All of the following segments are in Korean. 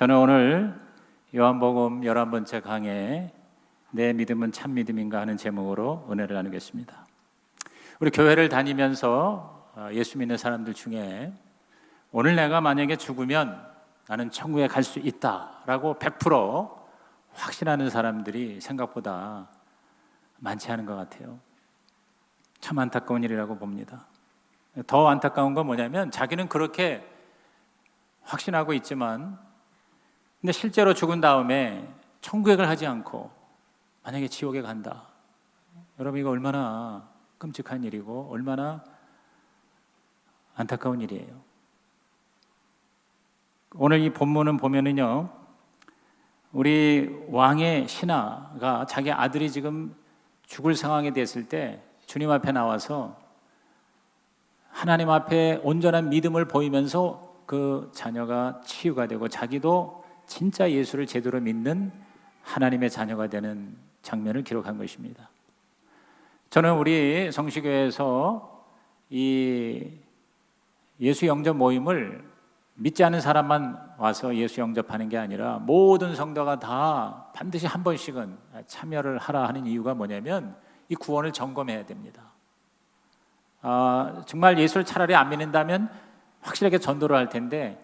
저는 오늘 요한복음 11번째 강해 내 믿음은 참 믿음인가 하는 제목으로 은혜를 나누겠습니다. 우리 교회를 다니면서 예수 믿는 사람들 중에 오늘 내가 만약에 죽으면 나는 천국에 갈 수 있다라고 100% 확신하는 사람들이 생각보다 많지 않은 것 같아요. 참 안타까운 일이라고 봅니다. 더 안타까운 건 뭐냐면 자기는 그렇게 확신하고 있지만 근데 실제로 죽은 다음에 천국에 하지 않고 만약에 지옥에 간다. 여러분 이거 얼마나 끔찍한 일이고 얼마나 안타까운 일이에요. 오늘 이 본문은 보면은요, 우리 왕의 신하가 자기 아들이 지금 죽을 상황이 됐을 때 주님 앞에 나와서 하나님 앞에 온전한 믿음을 보이면서 그 자녀가 치유가 되고 자기도 진짜 예수를 제대로 믿는 하나님의 자녀가 되는 장면을 기록한 것입니다. 저는 우리 성시교회에서 이 예수 영접 모임을 믿지 않는 사람만 와서 예수 영접하는 게 아니라 모든 성도가 다 반드시 한 번씩은 참여를 하라 하는 이유가 뭐냐면 이 구원을 점검해야 됩니다. 정말 예수를 차라리 안 믿는다면 확실하게 전도를 할 텐데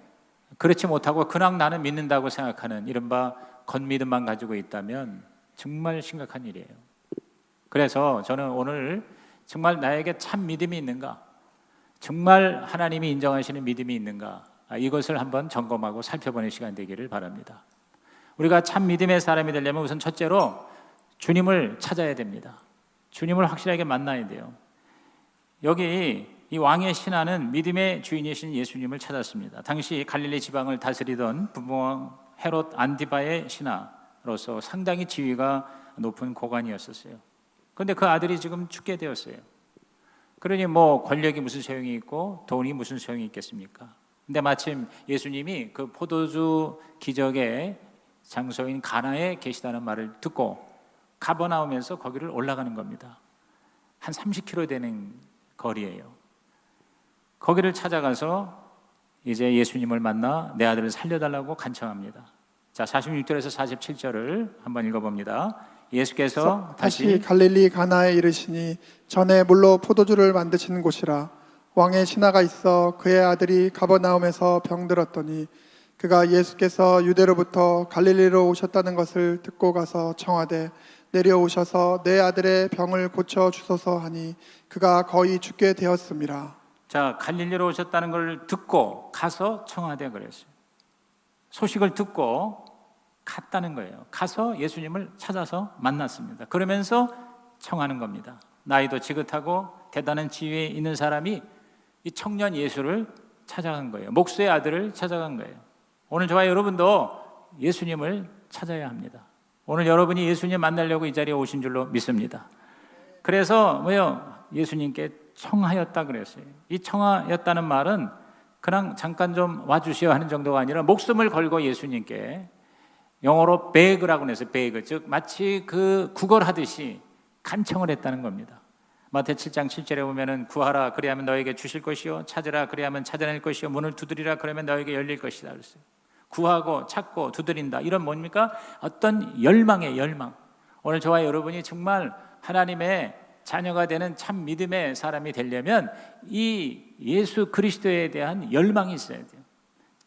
그렇지 못하고 그냥 나는 믿는다고 생각하는 이른바 겉믿음만 가지고 있다면 정말 심각한 일이에요. 그래서 저는 오늘 정말 나에게 참 믿음이 있는가, 정말 하나님이 인정하시는 믿음이 있는가, 이것을 한번 점검하고 살펴보는 시간 되기를 바랍니다. 우리가 참 믿음의 사람이 되려면 우선 첫째로 주님을 찾아야 됩니다. 주님을 확실하게 만나야 돼요. 여기 이 왕의 신하는 믿음의 주인이신 예수님을 찾았습니다. 당시 갈릴리 지방을 다스리던 분봉왕 헤롯 안디바의 신하로서 상당히 지위가 높은 고관이었었어요. 그런데 그 아들이 지금 죽게 되었어요. 그러니 뭐 권력이 무슨 소용이 있고 돈이 무슨 소용이 있겠습니까? 근데 마침 예수님이 그 포도주 기적의 장소인 가나에 계시다는 말을 듣고 가버나움에서 거기를 올라가는 겁니다. 한 30km 되는 거리예요. 거기를 찾아가서 이제 예수님을 만나 내 아들을 살려달라고 간청합니다. 자, 46절에서 47절을 한번 읽어봅니다. 예수께서 다시 갈릴리 가나에 이르시니 전에 물로 포도주를 만드시는 곳이라. 왕의 신하가 있어 그의 아들이 가버나움에서 병들었더니 그가 예수께서 유대로부터 갈릴리로 오셨다는 것을 듣고 가서 청하되 내려오셔서 내 아들의 병을 고쳐 주소서 하니 그가 거의 죽게 되었습니다. 자, 갈릴리로 오셨다는 걸 듣고 가서 청하되 그랬어요. 소식을 듣고 갔다는 거예요. 가서 예수님을 찾아서 만났습니다. 그러면서 청하는 겁니다. 나이도 지긋하고 대단한 지위에 있는 사람이 이 청년 예수를 찾아간 거예요. 목수의 아들을 찾아간 거예요. 오늘 저와 여러분도 예수님을 찾아야 합니다. 오늘 여러분이 예수님 만나려고 이 자리에 오신 줄로 믿습니다. 그래서 예수님께 청하였다 그랬어요. 이 청하였다는 말은 그냥 잠깐 좀 와주시오 하는 정도가 아니라 목숨을 걸고 예수님께, 영어로 beg라고 해서 beg, 즉 마치 그 구걸하듯이 간청을 했다는 겁니다. 마태 7장 7절에 보면은 구하라 그리하면 너에게 주실 것이요, 찾으라 그리하면 찾아낼 것이요, 문을 두드리라 그러면 너에게 열릴 것이다 그랬어요. 구하고 찾고 두드린다, 이런 뭡니까? 어떤 열망의 열망. 오늘 저와 여러분이 정말 하나님의 자녀가 되는 참 믿음의 사람이 되려면 이 예수 그리스도에 대한 열망이 있어야 돼요.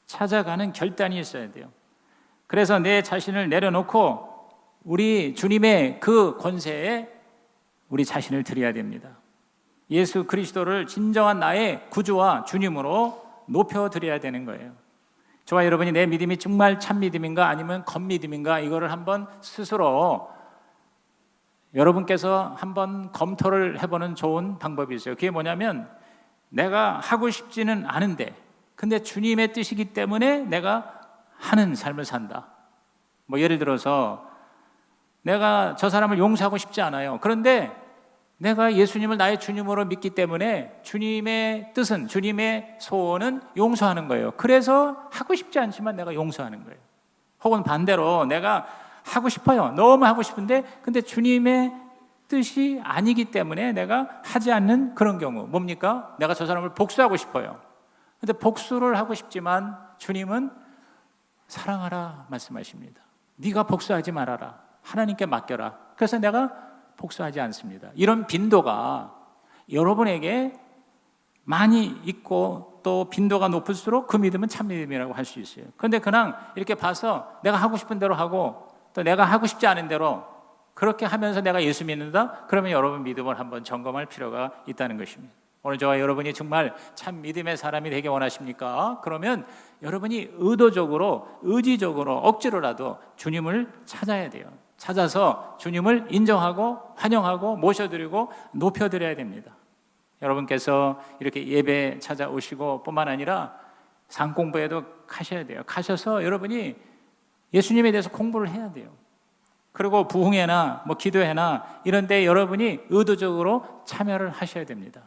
찾아가는 결단이 있어야 돼요. 그래서 내 자신을 내려놓고 우리 주님의 그 권세에 우리 자신을 드려야 됩니다. 예수 그리스도를 진정한 나의 구주와 주님으로 높여드려야 되는 거예요. 저와 여러분이 내 믿음이 정말 참 믿음인가 아니면 겉믿음인가, 이거를 한번 스스로 여러분께서 한번 검토를 해보는 좋은 방법이 있어요. 그게 뭐냐면 내가 하고 싶지는 않은데 근데 주님의 뜻이기 때문에 내가 하는 삶을 산다. 뭐 예를 들어서 내가 저 사람을 용서하고 싶지 않아요. 그런데 내가 예수님을 나의 주님으로 믿기 때문에 주님의 뜻은, 주님의 소원은 용서하는 거예요. 그래서 하고 싶지 않지만 내가 용서하는 거예요. 혹은 반대로 내가 하고 싶어요. 너무 하고 싶은데 근데 주님의 뜻이 아니기 때문에 내가 하지 않는 그런 경우. 뭡니까? 내가 저 사람을 복수하고 싶어요. 근데 복수를 하고 싶지만 주님은 사랑하라 말씀하십니다. 네가 복수하지 말아라. 하나님께 맡겨라. 그래서 내가 복수하지 않습니다. 이런 빈도가 여러분에게 많이 있고 또 빈도가 높을수록 그 믿음은 참 믿음이라고 할 수 있어요. 그런데 그냥 이렇게 봐서 내가 하고 싶은 대로 하고 또 내가 하고 싶지 않은 대로 그렇게 하면서 내가 예수 믿는다? 그러면 여러분 믿음을 한번 점검할 필요가 있다는 것입니다. 오늘 저와 여러분이 정말 참 믿음의 사람이 되기 원하십니까? 그러면 여러분이 의도적으로, 의지적으로, 억지로라도 주님을 찾아야 돼요. 찾아서 주님을 인정하고 환영하고 모셔드리고 높여드려야 됩니다. 여러분께서 이렇게 예배 찾아오시고 뿐만 아니라 상공부에도 가셔야 돼요. 가셔서 여러분이 예수님에 대해서 공부를 해야 돼요. 그리고 부흥회나 기도회나 이런 데 여러분이 의도적으로 참여를 하셔야 됩니다.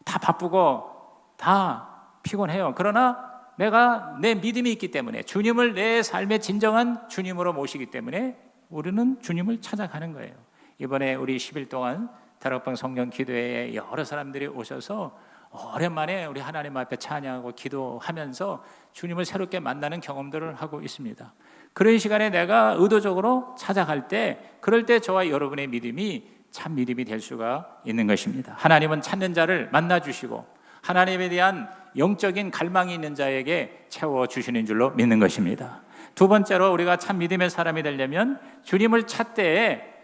다 바쁘고 다 피곤해요. 그러나 내가 내 믿음이 있기 때문에 주님을 내 삶의 진정한 주님으로 모시기 때문에 우리는 주님을 찾아가는 거예요. 이번에 우리 10일 동안 다락방 성령 기도회에 여러 사람들이 오셔서 오랜만에 우리 하나님 앞에 찬양하고 기도하면서 주님을 새롭게 만나는 경험들을 하고 있습니다. 그런 시간에 내가 의도적으로 찾아갈 때, 그럴 때 저와 여러분의 믿음이 참 믿음이 될 수가 있는 것입니다. 하나님은 찾는 자를 만나주시고 하나님에 대한 영적인 갈망이 있는 자에게 채워주시는 줄로 믿는 것입니다. 두 번째로 우리가 참 믿음의 사람이 되려면 주님을 찾되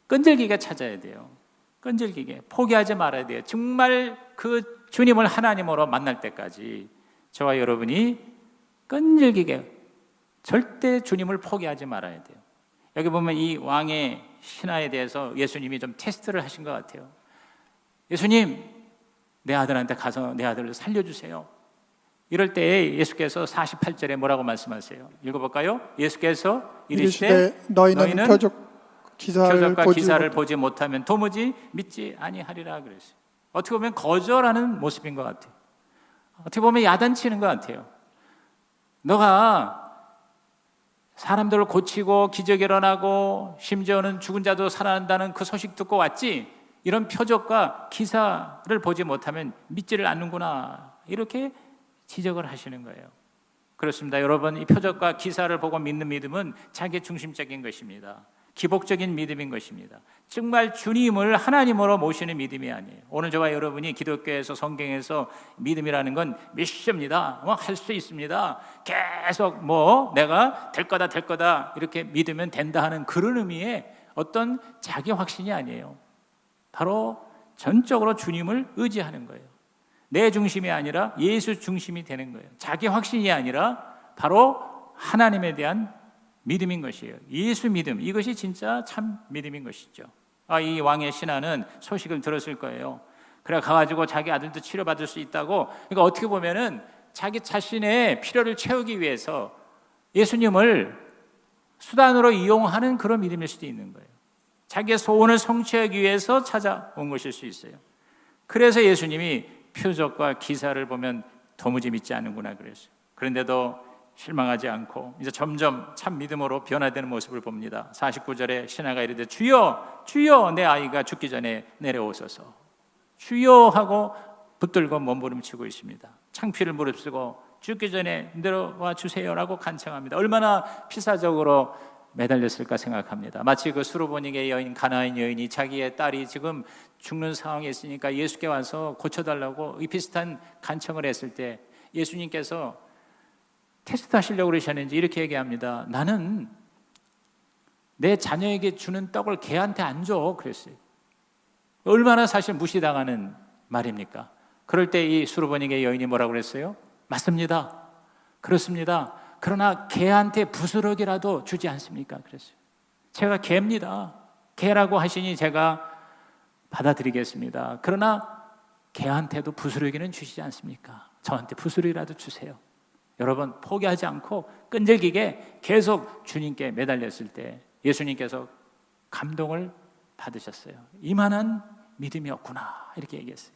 끈질기게 찾아야 돼요. 끈질기게 포기하지 말아야 돼요. 정말 그 주님을 하나님으로 만날 때까지 저와 여러분이 끈질기게 절대 주님을 포기하지 말아야 돼요. 여기 보면 이 왕의 신하에 대해서 예수님이 좀 테스트를 하신 것 같아요. 예수님, 내 아들한테 가서 내 아들을 살려주세요. 이럴 때 예수께서 48절에 뭐라고 말씀하세요? 읽어볼까요? 예수께서 이르시되 너희는 표적 기사를 보지 못하면 도무지 믿지 아니하리라 그랬어요. 어떻게 보면 거절하는 모습인 것 같아요. 어떻게 보면 야단치는 것 같아요. 너가 사람들을 고치고 기적이 일어나고 심지어는 죽은 자도 살아난다는 그 소식 듣고 왔지? 이런 표적과 기사를 보지 못하면 믿지를 않는구나. 이렇게 지적을 하시는 거예요. 그렇습니다. 여러분, 이 표적과 기사를 보고 믿는 믿음은 자기 중심적인 것입니다. 기복적인 믿음인 것입니다. 정말 주님을 하나님으로 모시는 믿음이 아니에요. 오늘 저와 여러분이 기독교에서 성경에서 믿음이라는 건 미션입니다. 할 수 있습니다. 계속 내가 될 거다 이렇게 믿으면 된다 하는 그런 의미의 어떤 자기 확신이 아니에요. 바로 전적으로 주님을 의지하는 거예요. 내 중심이 아니라 예수 중심이 되는 거예요. 자기 확신이 아니라 바로 하나님에 대한 믿음인 것이에요. 예수 믿음, 이것이 진짜 참 믿음인 것이죠. 이 왕의 신하는 소식을 들었을 거예요. 그래 가가지고 자기 아들도 치료받을 수 있다고. 그러니까 어떻게 보면은 자기 자신의 필요를 채우기 위해서 예수님을 수단으로 이용하는 그런 믿음일 수도 있는 거예요. 자기의 소원을 성취하기 위해서 찾아온 것일 수 있어요. 그래서 예수님이 표적과 기사를 보면 도무지 믿지 않는구나 그랬어요. 그런데도 실망하지 않고 이제 점점 참 믿음으로 변화되는 모습을 봅니다. 49절에 신하가 이르되 주여 주여 내 아이가 죽기 전에 내려오소서. 주여 하고 붙들고 몸부림치고 있습니다. 창피를 무릅쓰고 죽기 전에 내려와 주세요라고 간청합니다. 얼마나 피사적으로 매달렸을까 생각합니다. 마치 그 수르보니게 여인 가나안 여인이 자기의 딸이 지금 죽는 상황에 있으니까 예수께 와서 고쳐달라고 이 비슷한 간청을 했을 때 예수님께서 테스트 하시려고 그러셨는지 이렇게 얘기합니다. 나는 내 자녀에게 주는 떡을 개한테 안 줘 그랬어요. 얼마나 사실 무시당하는 말입니까? 그럴 때 이 수르보니게 여인이 뭐라고 그랬어요? 맞습니다. 그렇습니다. 그러나 개한테 부스러기라도 주지 않습니까? 그랬어요. 제가 개입니다. 개라고 하시니 제가 받아들이겠습니다. 그러나 개한테도 부스러기는 주시지 않습니까? 저한테 부스러기라도 주세요. 여러분, 포기하지 않고 끈질기게 계속 주님께 매달렸을 때 예수님께서 감동을 받으셨어요. 이만한 믿음이었구나 이렇게 얘기했어요.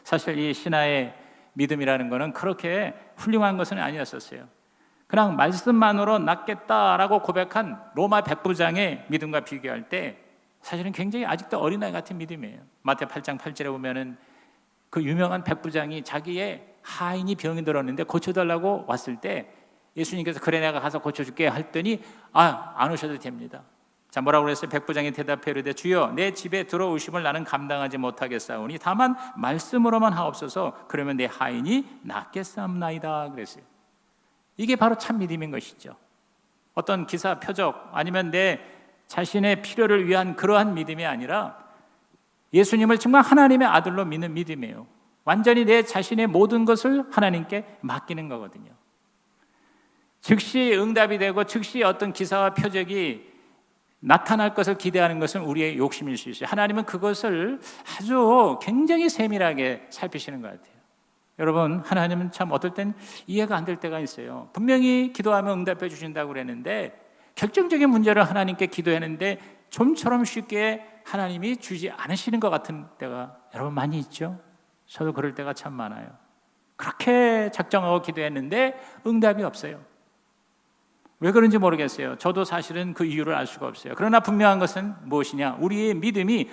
사실 이 신하의 믿음이라는 것은 그렇게 훌륭한 것은 아니었었어요. 그냥 말씀만으로 낫겠다라고 고백한 로마 백부장의 믿음과 비교할 때 사실은 굉장히 아직도 어린아이 같은 믿음이에요. 마태 8장 8절에 보면은 그 유명한 백부장이 자기의 하인이 병이 들었는데 고쳐달라고 왔을 때 예수님께서 그래 내가 가서 고쳐줄게 했더니 안 오셔도 됩니다. 자, 뭐라고 그랬어요? 백부장이 대답해 이르되 주여 내 집에 들어오심을 나는 감당하지 못하겠사오니 다만 말씀으로만 하옵소서. 그러면 내 하인이 낫겠사옵나이다 그랬어요. 이게 바로 참 믿음인 것이죠. 어떤 기사, 표적 아니면 내 자신의 필요를 위한 그러한 믿음이 아니라 예수님을 정말 하나님의 아들로 믿는 믿음이에요. 완전히 내 자신의 모든 것을 하나님께 맡기는 거거든요. 즉시 응답이 되고 즉시 어떤 기사와 표적이 나타날 것을 기대하는 것은 우리의 욕심일 수 있어요. 하나님은 그것을 아주 굉장히 세밀하게 살피시는 것 같아요. 여러분, 하나님은 참 어떨 땐 이해가 안 될 때가 있어요. 분명히 기도하면 응답해 주신다고 그랬는데 결정적인 문제를 하나님께 기도했는데 좀처럼 쉽게 하나님이 주지 않으시는 것 같은 때가 여러분 많이 있죠. 저도 그럴 때가 참 많아요. 그렇게 작정하고 기도했는데 응답이 없어요. 왜 그런지 모르겠어요. 저도 사실은 그 이유를 알 수가 없어요. 그러나 분명한 것은 무엇이냐? 우리의 믿음이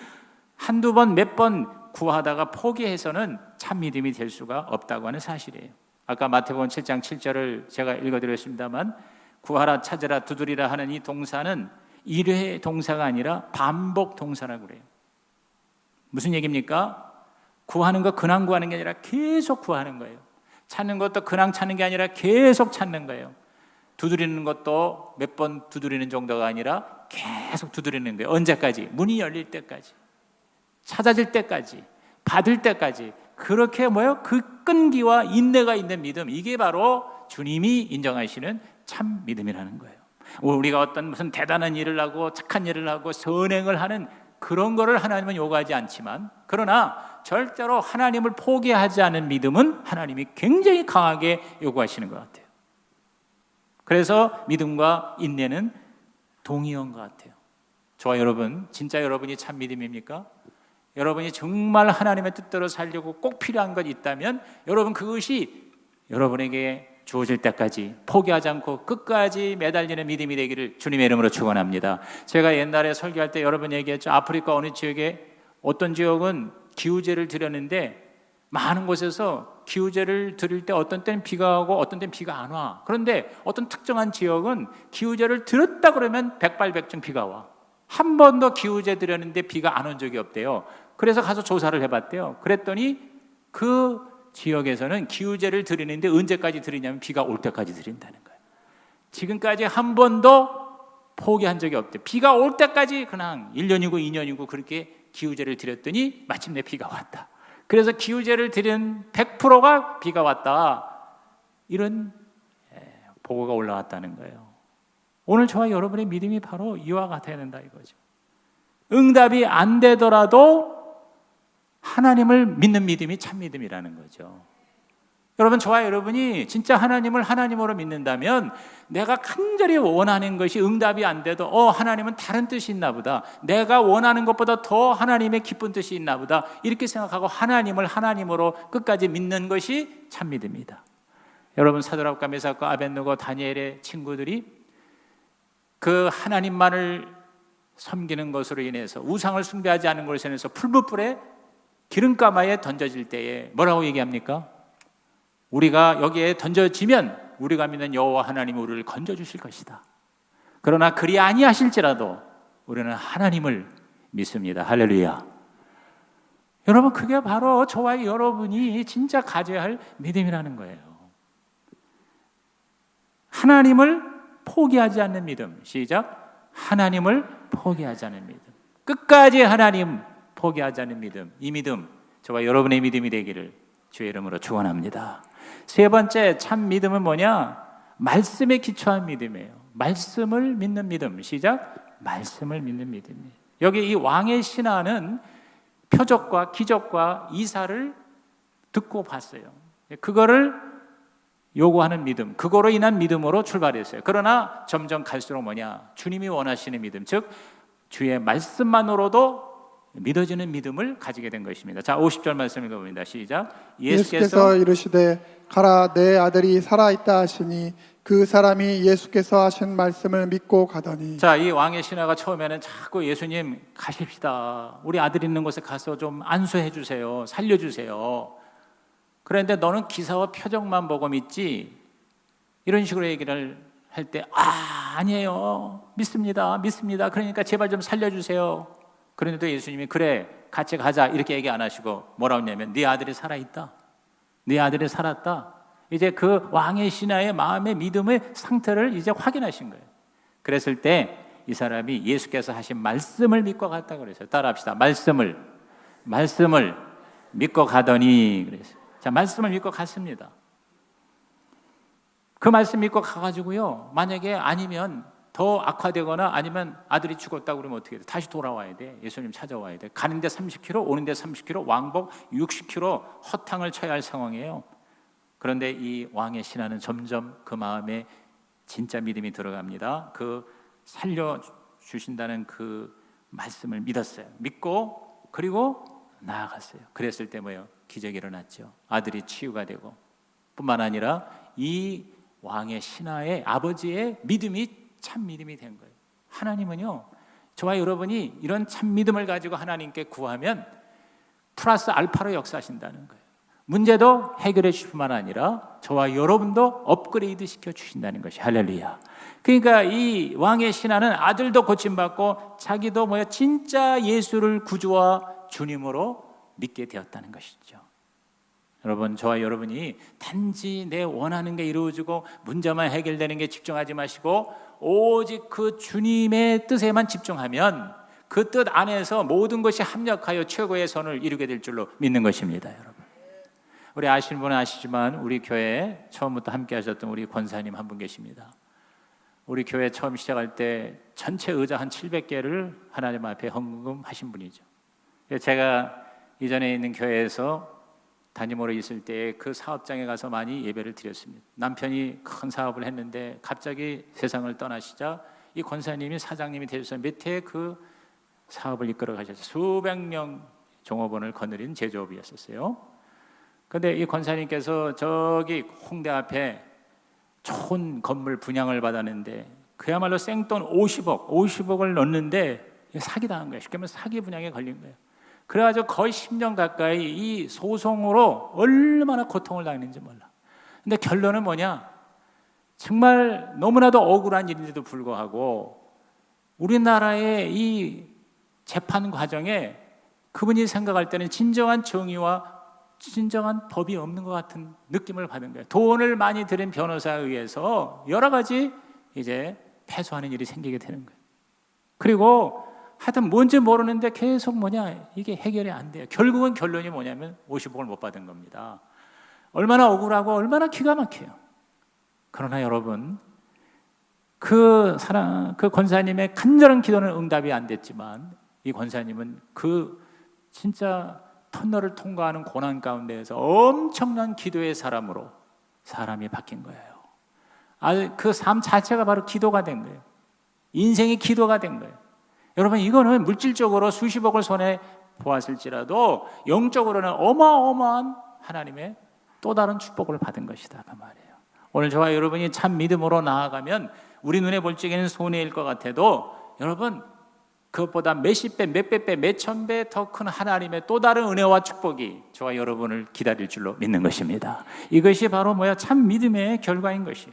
한두 번, 몇 번 구하다가 포기해서는 참 믿음이 될 수가 없다고 하는 사실이에요. 아까 마태복음 7장 7절을 제가 읽어드렸습니다만 구하라, 찾으라, 두드리라 하는 이 동사는 일회 동사가 아니라 반복 동사라고 그래요. 무슨 얘기입니까? 구하는 거 근황 구하는 게 아니라 계속 구하는 거예요. 찾는 것도 근황 찾는 게 아니라 계속 찾는 거예요. 두드리는 것도 몇 번 두드리는 정도가 아니라 계속 두드리는 거예요. 언제까지? 문이 열릴 때까지, 찾아질 때까지, 받을 때까지. 그렇게 그 끈기와 인내가 있는 믿음, 이게 바로 주님이 인정하시는 참 믿음이라는 거예요. 우리가 어떤 무슨 대단한 일을 하고 착한 일을 하고 선행을 하는 그런 거를 하나님은 요구하지 않지만, 그러나 절대로 하나님을 포기하지 않은 믿음은 하나님이 굉장히 강하게 요구하시는 것 같아요. 그래서 믿음과 인내는 동의어인 것 같아요. 저와 여러분, 진짜 여러분이 참 믿음입니까? 여러분이 정말 하나님의 뜻대로 살려고 꼭 필요한 것 있다면 여러분 그것이 여러분에게 주어질 때까지 포기하지 않고 끝까지 매달리는 믿음이 되기를 주님의 이름으로 축원합니다. 제가 옛날에 설교할 때 여러 번 얘기했죠. 아프리카 어느 지역에 어떤 지역은 기후제를 드렸는데 많은 곳에서 기후제를 드릴 때 어떤 때는 비가 오고 어떤 때는 비가 안 와. 그런데 어떤 특정한 지역은 기후제를 드렸다 그러면 백발백중 비가 와. 한 번도 기후제 드렸는데 비가 안 온 적이 없대요. 그래서 가서 조사를 해봤대요. 그랬더니 그 지역에서는 기후제를 드리는데 언제까지 드리냐면 비가 올 때까지 드린다는 거예요. 지금까지 한 번도 포기한 적이 없대요. 비가 올 때까지 그냥 1년이고 2년이고 그렇게 기후제를 드렸더니 마침내 비가 왔다. 그래서 기후제를 드린 100%가 비가 왔다. 이런 보고가 올라왔다는 거예요. 오늘 저와 여러분의 믿음이 바로 이와 같아야 된다 이거죠. 응답이 안 되더라도 하나님을 믿는 믿음이 참 믿음이라는 거죠. 여러분, 저와 여러분이 진짜 하나님을 하나님으로 믿는다면 내가 간절히 원하는 것이 응답이 안 돼도 하나님은 다른 뜻이 있나 보다, 내가 원하는 것보다 더 하나님의 기쁜 뜻이 있나 보다, 이렇게 생각하고 하나님을 하나님으로 끝까지 믿는 것이 참 믿음이다. 여러분, 사드락과 메삭과 아벳느고 다니엘의 친구들이 그 하나님만을 섬기는 것으로 인해서, 우상을 숭배하지 않는 것으로 인해서 풀무불에 기름가마에 던져질 때에 뭐라고 얘기합니까? 우리가 여기에 던져지면 우리가 믿는 여호와 하나님이 우리를 건져주실 것이다. 그러나 그리 아니하실지라도 우리는 하나님을 믿습니다. 할렐루야. 여러분, 그게 바로 저와 여러분이 진짜 가져야 할 믿음이라는 거예요. 하나님을 포기하지 않는 믿음. 시작. 하나님을 포기하지 않는 믿음. 끝까지 하나님 포기하지 않는 믿음. 이 믿음, 저와 여러분의 믿음이 되기를 주의 이름으로 축원합니다. 세 번째 참 믿음은 뭐냐? 말씀에 기초한 믿음이에요. 말씀을 믿는 믿음. 시작. 말씀을 믿는 믿음이에요. 여기 이 왕의 신하는 표적과 기적과 이사를 듣고 봤어요. 그거를 요구하는 믿음, 그거로 인한 믿음으로 출발했어요. 그러나 점점 갈수록 뭐냐? 주님이 원하시는 믿음, 즉 주의 말씀만으로도 믿어지는 믿음을 가지게 된 것입니다. 자, 50절 말씀 읽어봅니다. 시작. 예수께서 이르시되 가라, 내 아들이 살아있다 하시니 그 사람이 예수께서 하신 말씀을 믿고 가더니. 자, 이 왕의 신하가 처음에는 자꾸 예수님 가십시다, 우리 아들 있는 곳에 가서 좀 안수해 주세요, 살려주세요. 그런데 너는 기사와 표적만 보고 믿지 이런 식으로 얘기를 할 때 아니에요. 믿습니다. 그러니까 제발 좀 살려주세요. 그런데도 예수님이 그래 같이 가자 이렇게 얘기 안 하시고 뭐라고 했냐면 네 아들이 살아있다. 네 아들이 살았다. 이제 그 왕의 신하의 마음의 믿음의 상태를 이제 확인하신 거예요. 그랬을 때 이 사람이 예수께서 하신 말씀을 믿고 갔다 그랬어요. 따라합시다. 말씀을 믿고 가더니 그랬어요. 자, 말씀을 믿고 갔습니다. 그 말씀 믿고 가가지고요. 만약에 아니면 더 악화되거나 아니면 아들이 죽었다고 그러면 어떻게 돼? 다시 돌아와야 돼. 예수님 찾아와야 돼. 가는데 30km, 오는데 30km, 왕복 60km 허탕을 쳐야 할 상황이에요. 그런데 이 왕의 신하는 점점 그 마음에 진짜 믿음이 들어갑니다. 그 살려주신다는 그 말씀을 믿었어요. 믿고 그리고 나아갔어요. 그랬을 때 뭐예요? 기적이 일어났죠. 아들이 치유가 되고 뿐만 아니라 이 왕의 신하의 아버지의 믿음이 참 믿음이 된 거예요. 하나님은요, 저와 여러분이 이런 참 믿음을 가지고 하나님께 구하면 플러스 알파로 역사하신다는 거예요. 문제도 해결해 주실 뿐만 아니라 저와 여러분도 업그레이드 시켜 주신다는 것이 할렐루야. 그러니까 이 왕의 신하는 아들도 고침받고 자기도 진짜 예수를 구주와 주님으로 믿게 되었다는 것이죠. 여러분, 저와 여러분이 단지 내 원하는 게 이루어지고 문제만 해결되는 게 집중하지 마시고 오직 그 주님의 뜻에만 집중하면 그 뜻 안에서 모든 것이 합력하여 최고의 선을 이루게 될 줄로 믿는 것입니다. 여러분, 우리 아시는 분은 아시지만 우리 교회에 처음부터 함께 하셨던 우리 권사님 한 분 계십니다. 우리 교회 처음 시작할 때 전체 의자 한 700개를 하나님 앞에 헌금하신 분이죠. 제가 이전에 있는 교회에서 담임으로 있을 때 그 사업장에 가서 많이 예배를 드렸습니다. 남편이 큰 사업을 했는데 갑자기 세상을 떠나시자 이 권사님이 사장님이 되셔서 밑에 그 사업을 이끌어 가셔서 수백 명 종업원을 거느린 제조업이었었어요. 그런데 이 권사님께서 저기 홍대 앞에 좋은 건물 분양을 받았는데 그야말로 생돈 50억을 넣는데 사기당한 거예요. 쉽게 말해서 사기 분양에 걸린 거예요. 그래가지고 거의 10년 가까이 이 소송으로 얼마나 고통을 당했는지 몰라. 근데 결론은 뭐냐? 정말 너무나도 억울한 일인데도 불구하고 우리나라의 이 재판 과정에 그분이 생각할 때는 진정한 정의와 진정한 법이 없는 것 같은 느낌을 받은 거예요. 돈을 많이 들인 변호사에 의해서 여러 가지 이제 패소하는 일이 생기게 되는 거예요. 그리고 하여튼 뭔지 모르는데 계속 이게 해결이 안 돼요. 결국은 결론이 뭐냐면 50억을 못 받은 겁니다. 얼마나 억울하고 얼마나 기가 막혀요. 그러나 여러분, 그 권사님의 간절한 기도는 응답이 안 됐지만 이 권사님은 그 진짜 터널을 통과하는 고난 가운데에서 엄청난 기도의 사람으로 사람이 바뀐 거예요. 그 삶 자체가 바로 기도가 된 거예요. 인생이 기도가 된 거예요. 여러분, 이거는 물질적으로 수십억을 손에 보았을지라도 영적으로는 어마어마한 하나님의 또 다른 축복을 받은 것이다 그 말이에요. 오늘 저와 여러분이 참 믿음으로 나아가면 우리 눈에 볼 적에는 손해일 것 같아도 여러분, 그것보다 몇십 배, 몇백 배, 몇천 배 더 큰 하나님의 또 다른 은혜와 축복이 저와 여러분을 기다릴 줄로 믿는 것입니다. 이것이 바로 참 믿음의 결과인 것이.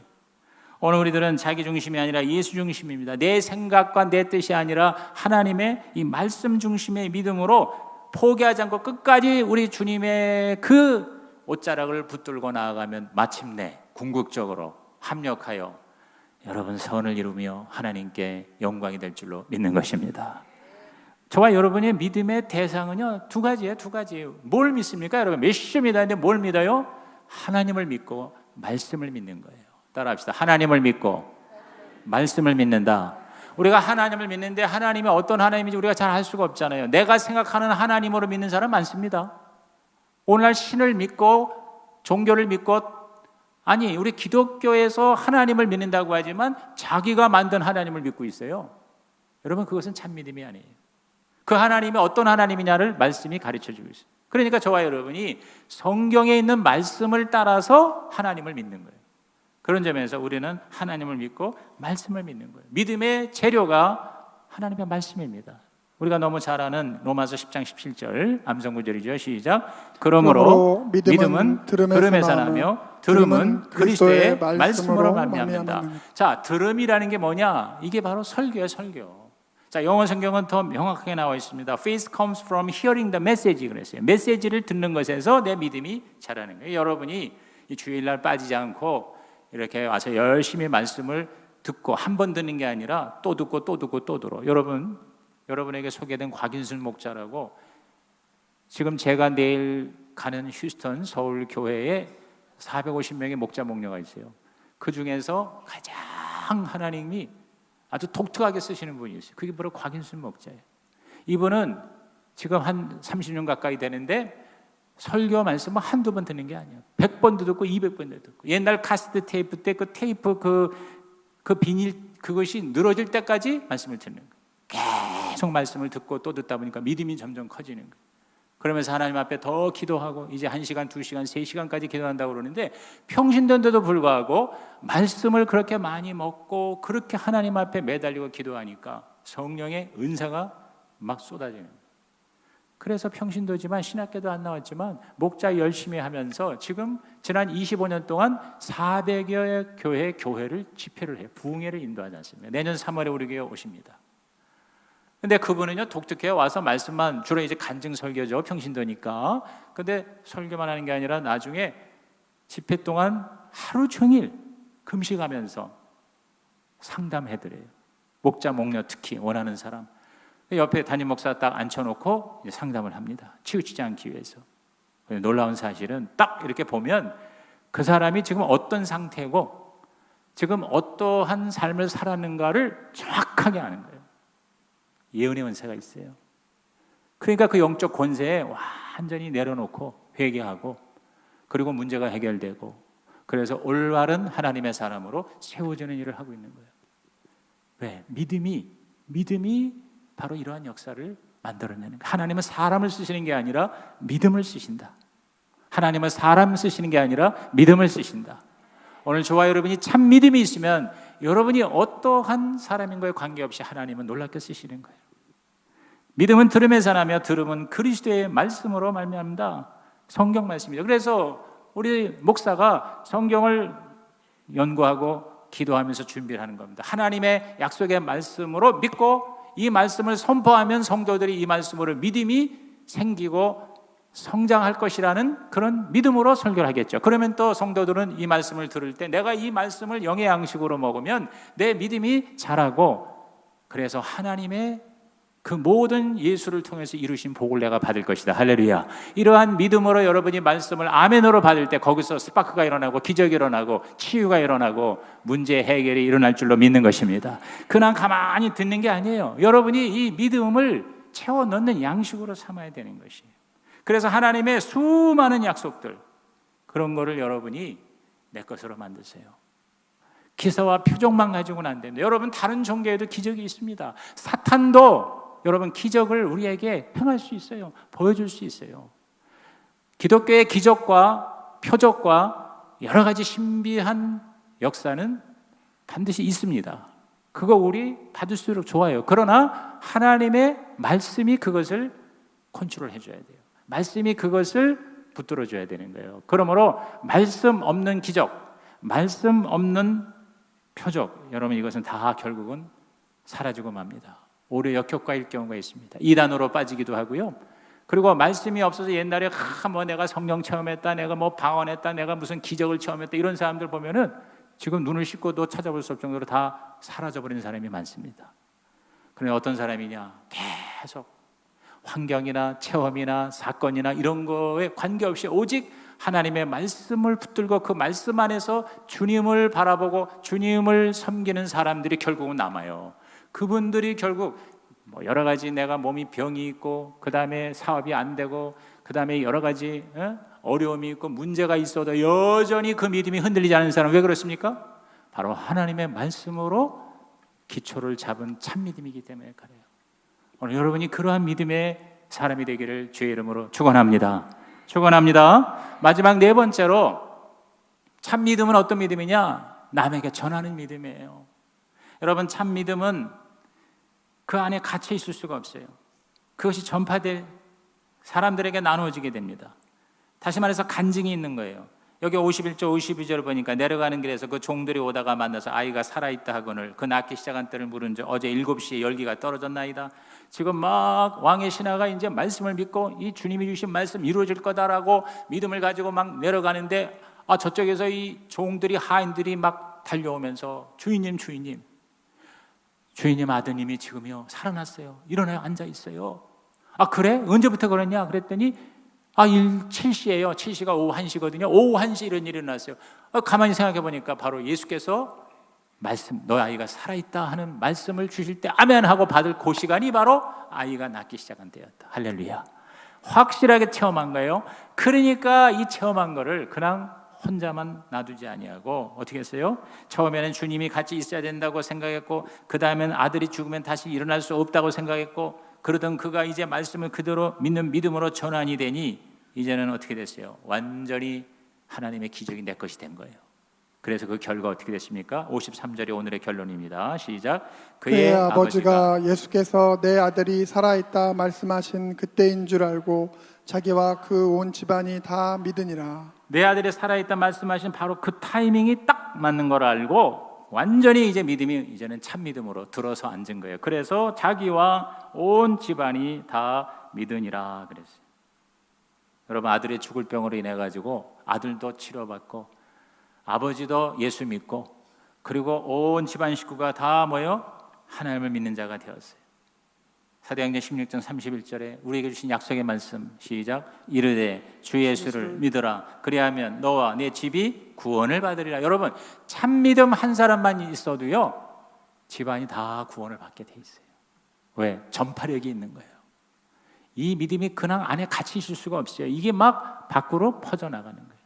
오늘 우리들은 자기 중심이 아니라 예수 중심입니다. 내 생각과 내 뜻이 아니라 하나님의 이 말씀 중심의 믿음으로 포기하지 않고 끝까지 우리 주님의 그 옷자락을 붙들고 나아가면 마침내 궁극적으로 합력하여 여러분 선을 이루며 하나님께 영광이 될 줄로 믿는 것입니다. 저와 여러분의 믿음의 대상은요 두 가지예요. 뭘 믿습니까? 여러분 믿습니다. 근데 뭘 믿어요? 하나님을 믿고 말씀을 믿는 거예요. 따라합시다. 하나님을 믿고 말씀을 믿는다. 우리가 하나님을 믿는데 하나님이 어떤 하나님인지 우리가 잘 알 수가 없잖아요. 내가 생각하는 하나님으로 믿는 사람 많습니다. 오늘날 신을 믿고 종교를 믿고 우리 기독교에서 하나님을 믿는다고 하지만 자기가 만든 하나님을 믿고 있어요. 여러분, 그것은 참 믿음이 아니에요. 그 하나님이 어떤 하나님이냐를 말씀이 가르쳐주고 있어요. 그러니까 저와 여러분이 성경에 있는 말씀을 따라서 하나님을 믿는 거예요. 그런 점에서 우리는 하나님을 믿고 말씀을 믿는 거예요. 믿음의 재료가 하나님의 말씀입니다. 우리가 너무 잘 아는 로마서 10장 17절 암송 구절이죠. 시작. 그러므로 믿음은 들음에서 나며 들음은 그리스도의 말씀으로 말미암는다. 자, 들음이라는 게 뭐냐? 이게 바로 설교예요, 설교. 자, 영어 성경은 더 명확하게 나와 있습니다. Faith comes from hearing the message 그랬어요. 메시지를 듣는 것에서 내 믿음이 자라는 거예요. 여러분이 이 주일날 빠지지 않고 이렇게 와서 열심히 말씀을 듣고 한 번 듣는 게 아니라 또 듣고 또 듣고 또 들어. 여러분에게 소개된 곽인순 목사라고 지금 제가 내일 가는 휴스턴 서울 교회에 450명의 목자 목녀가 있어요. 그 중에서 가장 하나님이 아주 독특하게 쓰시는 분이 있어요. 그게 바로 곽인순 목자예요. 이분은 지금 한 30년 가까이 되는데 설교 말씀은 한두 번 듣는 게 아니에요. 100번도 듣고 200번도 듣고. 옛날 카세트 테이프 때 그 테이프 그 비닐 그것이 늘어질 때까지 말씀을 듣는 거예요. 계속 말씀을 듣고 또 듣다 보니까 믿음이 점점 커지는 거예요. 그러면서 하나님 앞에 더 기도하고 이제 1시간, 2시간, 3시간까지 기도한다고 그러는데 평신도인데도 불구하고 말씀을 그렇게 많이 먹고 그렇게 하나님 앞에 매달리고 기도하니까 성령의 은사가 막 쏟아지는 거예요. 그래서 평신도지만 신학교도 안 나왔지만 목자 열심히 하면서 지금 지난 25년 동안 400여 교회를 집회를 해요. 부흥회를 인도하지 않습니까? 내년 3월에 우리 교회에 오십니다. 근데 그분은요 독특해요. 와서 말씀만 주로 이제 간증 설교죠. 평신도니까. 근데 설교만 하는 게 아니라 나중에 집회 동안 하루 종일 금식하면서 상담해드려요. 목자 목녀 특히 원하는 사람. 옆에 담임 목사 딱 앉혀놓고 상담을 합니다. 치우치지 않기 위해서. 놀라운 사실은 딱 이렇게 보면 그 사람이 지금 어떤 상태고 지금 어떠한 삶을 살았는가를 정확하게 아는 거예요. 예언의 은사가 있어요. 그러니까 그 영적 권세에 완전히 내려놓고 회개하고 그리고 문제가 해결되고 그래서 올바른 하나님의 사람으로 세워지는 일을 하고 있는 거예요. 왜? 믿음이 바로 이러한 역사를 만들어내는 거예요. 하나님은 사람을 쓰시는 게 아니라 믿음을 쓰신다. 하나님은 사람 쓰시는 게 아니라 믿음을 쓰신다. 오늘 저와 여러분이 참 믿음이 있으면 여러분이 어떠한 사람인가에 관계없이 하나님은 놀랍게 쓰시는 거예요. 믿음은 들음에서 나며 들음은 그리스도의 말씀으로 말미암는다. 성경 말씀이죠. 그래서 우리 목사가 성경을 연구하고 기도하면서 준비를 하는 겁니다. 하나님의 약속의 말씀으로 믿고 이 말씀을 선포하면 성도들이 이 말씀으로 믿음이 생기고 성장할 것이라는 그런 믿음으로 설교를 하겠죠. 그러면 또 성도들은 이 말씀을 들을 때 내가 이 말씀을 영의 양식으로 먹으면 내 믿음이 자라고 그래서 하나님의 그 모든 예수를 통해서 이루신 복을 내가 받을 것이다. 할렐루야. 이러한 믿음으로 여러분이 말씀을 아멘으로 받을 때 거기서 스파크가 일어나고 기적이 일어나고 치유가 일어나고 문제 해결이 일어날 줄로 믿는 것입니다. 그냥 가만히 듣는 게 아니에요. 여러분이 이 믿음을 채워 넣는 양식으로 삼아야 되는 것이에요. 그래서 하나님의 수많은 약속들 그런 거를 여러분이 내 것으로 만드세요. 기사와 표적만 가지고는 안 됩니다. 여러분 다른 종교에도 기적이 있습니다. 사탄도 여러분 기적을 우리에게 행할 수 있어요. 보여줄 수 있어요. 기독교의 기적과 표적과 여러 가지 신비한 역사는 반드시 있습니다. 그거 우리 받을수록 좋아요. 그러나 하나님의 말씀이 그것을 컨트롤 해줘야 돼요. 말씀이 그것을 붙들어줘야 되는 거예요. 그러므로 말씀 없는 기적, 말씀 없는 표적, 여러분 이것은 다 결국은 사라지고 맙니다. 오히려 역효과일 경우가 있습니다. 이단으로 빠지기도 하고요. 그리고 말씀이 없어서 옛날에 뭐 내가 성령 체험했다, 내가 뭐 방언했다, 내가 무슨 기적을 체험했다 이런 사람들 보면은 지금 눈을 씻고도 찾아볼 수 없을 정도로 다 사라져버린 사람이 많습니다. 그런데 어떤 사람이냐? 계속 환경이나 체험이나 사건이나 이런 거에 관계없이 오직 하나님의 말씀을 붙들고 그 말씀 안에서 주님을 바라보고 주님을 섬기는 사람들이 결국은 남아요. 그분들이 결국 뭐 여러 가지 내가 몸이 병이 있고 그 다음에 사업이 안 되고 그 다음에 여러 가지 어려움이 있고 문제가 있어도 여전히 그 믿음이 흔들리지 않는 사람 왜 그렇습니까? 바로 하나님의 말씀으로 기초를 잡은 참 믿음이기 때문에 그래요. 오늘 여러분이 그러한 믿음의 사람이 되기를 주의 이름으로 축원합니다. 축원합니다. 마지막 네 번째로 참 믿음은 어떤 믿음이냐? 남에게 전하는 믿음이에요. 여러분 참 믿음은 그 안에 갇혀 있을 수가 없어요. 그것이 전파될 사람들에게 나누어지게 됩니다. 다시 말해서 간증이 있는 거예요. 여기 51절 52절 보니까 내려가는 길에서 그 종들이 오다가 만나서 아이가 살아있다 하거늘 그 낳기 시작한 때를 물은즉 어제 7시에 열기가 떨어졌나이다. 지금 막 왕의 신하가 이제 말씀을 믿고 이 주님이 주신 말씀 이루어질 거다라고 믿음을 가지고 막 내려가는데 저쪽에서 이 종들이 하인들이 막 달려오면서 주인님 아드님이 지금요 살아났어요. 일어나요. 앉아 있어요. 그래? 언제부터 그랬냐? 그랬더니 7시예요. 7시가 오후 1시거든요. 오후 1시 이런 일이 일어났어요. 가만히 생각해 보니까 바로 예수께서 말씀, 너 아이가 살아있다 하는 말씀을 주실 때 아멘 하고 받을 그 시간이 바로 아이가 낳기 시작한 때였다. 할렐루야. 확실하게 체험한 거예요. 그러니까 이 체험한 거를 그냥 혼자만 놔두지 아니하고 어떻게 했어요? 처음에는 주님이 같이 있어야 된다고 생각했고 그 다음에는 아들이 죽으면 다시 일어날 수 없다고 생각했고 그러던 그가 이제 말씀을 그대로 믿는 믿음으로 전환이 되니 이제는 어떻게 됐어요? 완전히 하나님의 기적이 내 것이 된 거예요. 그래서 그 결과 어떻게 됐습니까? 53절이 오늘의 결론입니다. 시작. 그의 아버지가 예수께서 내 아들이 살아있다 말씀하신 그때인 줄 알고 자기와 그 온 집안이 다 믿으니라. 내 아들이 살아있다 말씀하신 바로 그 타이밍이 딱 맞는 걸 알고 완전히 이제 믿음이 이제는 참 믿음으로 들어서 앉은 거예요. 그래서 자기와 온 집안이 다 믿으니라 그랬어요. 여러분 아들이 죽을 병으로 인해 가지고 아들도 치료받고 아버지도 예수 믿고 그리고 온 집안 식구가 다 하나님을 믿는 자가 되었어요. 사도행전 16장 31절에 우리에게 주신 약속의 말씀 시작. 이르되 주 예수를 믿으라 그리하면 너와 내 집이 구원을 받으리라. 여러분 참 믿음 한 사람만 있어도요 집안이 다 구원을 받게 돼 있어요. 왜? 전파력이 있는 거예요. 이 믿음이 그냥 안에 같이 있을 수가 없어요. 이게 막 밖으로 퍼져나가는 거예요.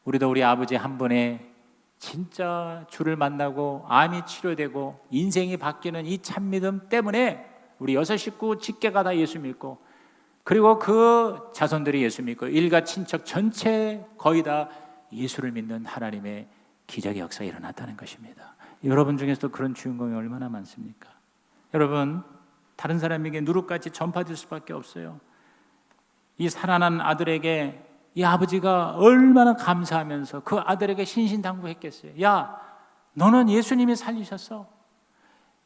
우리도 우리 아버지 한 분의 진짜 주를 만나고 암이 치료되고 인생이 바뀌는 이 참 믿음 때문에 우리 6 식구 직계가 다 예수 믿고 그리고 그 자손들이 예수 믿고 일가 친척 전체 거의 다 예수를 믿는 하나님의 기적의 역사가 일어났다는 것입니다. 여러분 중에서도 그런 주인공이 얼마나 많습니까? 여러분 다른 사람에게 누룩같이 전파될 수밖에 없어요. 이 살아난 아들에게 이 아버지가 얼마나 감사하면서 그 아들에게 신신당부했겠어요. 야, 너는 예수님이 살리셨어.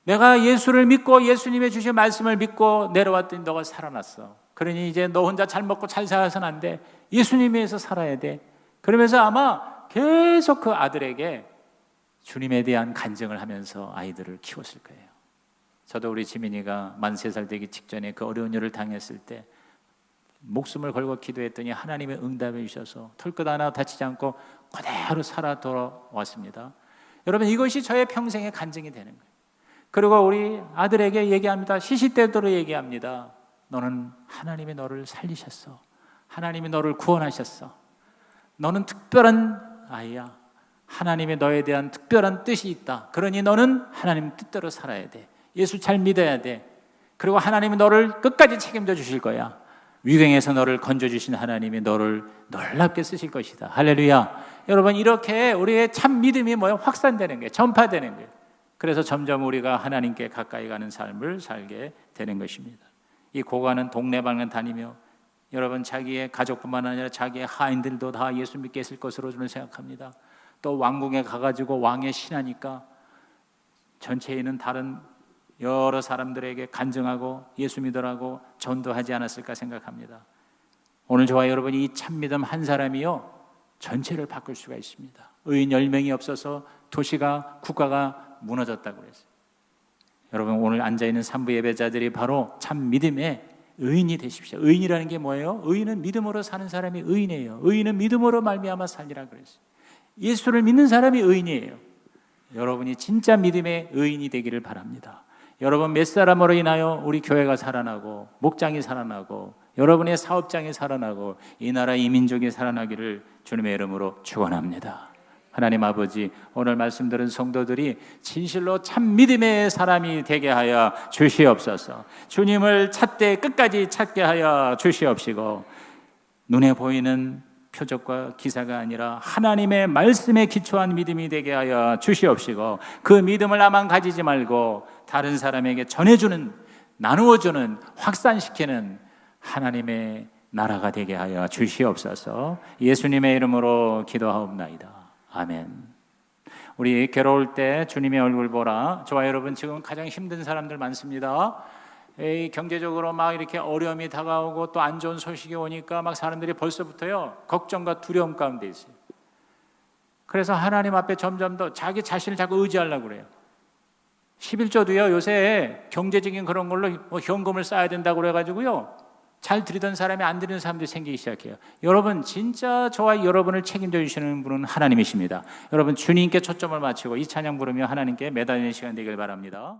내가 예수를 믿고 예수님의 주신 말씀을 믿고 내려왔더니 너가 살아났어. 그러니 이제 너 혼자 잘 먹고 잘 살아서는 안 돼. 예수님에 의해서 살아야 돼. 그러면서 아마 계속 그 아들에게 주님에 대한 간증을 하면서 아이들을 키웠을 거예요. 저도 우리 지민이가 만 3살 되기 직전에 그 어려운 일을 당했을 때 목숨을 걸고 기도했더니 하나님의 응답해 주셔서 털끝 하나 다치지 않고 그대로 살아 돌아왔습니다. 여러분 이것이 저의 평생의 간증이 되는 거예요. 그리고 우리 아들에게 얘기합니다. 시시때때로 얘기합니다. 너는 하나님이 너를 살리셨어. 하나님이 너를 구원하셨어. 너는 특별한 아이야. 하나님이 너에 대한 특별한 뜻이 있다. 그러니 너는 하나님 뜻대로 살아야 돼. 예수 잘 믿어야 돼. 그리고 하나님이 너를 끝까지 책임져 주실 거야. 위경에서 너를 건져주신 하나님이 너를 놀랍게 쓰실 것이다. 할렐루야. 여러분 이렇게 우리의 참 믿음이 확산되는 거예요. 전파되는 거예요. 그래서 점점 우리가 하나님께 가까이 가는 삶을 살게 되는 것입니다. 이 고관은 동네방을 다니며 여러분 자기의 가족뿐만 아니라 자기의 하인들도 다 예수 믿게 했을 것으로 저는 생각합니다. 또 왕궁에 가가지고 왕의 신하니까 전체에 있는 다른 여러 사람들에게 간증하고 예수 믿으라고 전도하지 않았을까 생각합니다. 오늘 저와 여러분이 이 참믿음 한 사람이요 전체를 바꿀 수가 있습니다. 의인 10명이 없어서 도시가 국가가 무너졌다고 그랬어요. 여러분 오늘 앉아있는 산부 예배자들이 바로 참 믿음의 의인이 되십시오. 의인이라는 게 뭐예요? 의인은 믿음으로 사는 사람이 의인이에요. 의인은 믿음으로 말미암아 살리라 그랬어요. 예수를 믿는 사람이 의인이에요. 여러분이 진짜 믿음의 의인이 되기를 바랍니다. 여러분 몇 사람으로 인하여 우리 교회가 살아나고 목장이 살아나고 여러분의 사업장이 살아나고 이 나라 이 민족이 살아나기를 주님의 이름으로 축원합니다. 하나님 아버지 오늘 말씀 들은 성도들이 진실로 참 믿음의 사람이 되게 하여 주시옵소서. 주님을 찾되 끝까지 찾게 하여 주시옵시고 눈에 보이는 표적과 기사가 아니라 하나님의 말씀에 기초한 믿음이 되게 하여 주시옵시고 그 믿음을 나만 가지지 말고 다른 사람에게 전해주는 나누어주는, 확산시키는 하나님의 나라가 되게 하여 주시옵소서. 예수님의 이름으로 기도하옵나이다. 아멘. 우리 괴로울 때 주님의 얼굴 보라. 저와 여러분, 지금 가장 힘든 사람들 많습니다. 경제적으로 막 이렇게 어려움이 다가오고 또 안 좋은 소식이 오니까 막 사람들이 벌써부터요 걱정과 두려움 가운데 있어요. 그래서 하나님 앞에 점점 더 자기 자신을 자꾸 의지하려고 그래요. 11조도요 요새 경제적인 그런 걸로 뭐 현금을 쌓아야 된다고 그래가지고요 잘 드리던 사람이 안 드리는 사람들이 생기기 시작해요. 여러분, 진짜 저와 여러분을 책임져 주시는 분은 하나님이십니다. 여러분, 주님께 초점을 맞추고 이 찬양 부르며 하나님께 매달리는 시간 되길 바랍니다.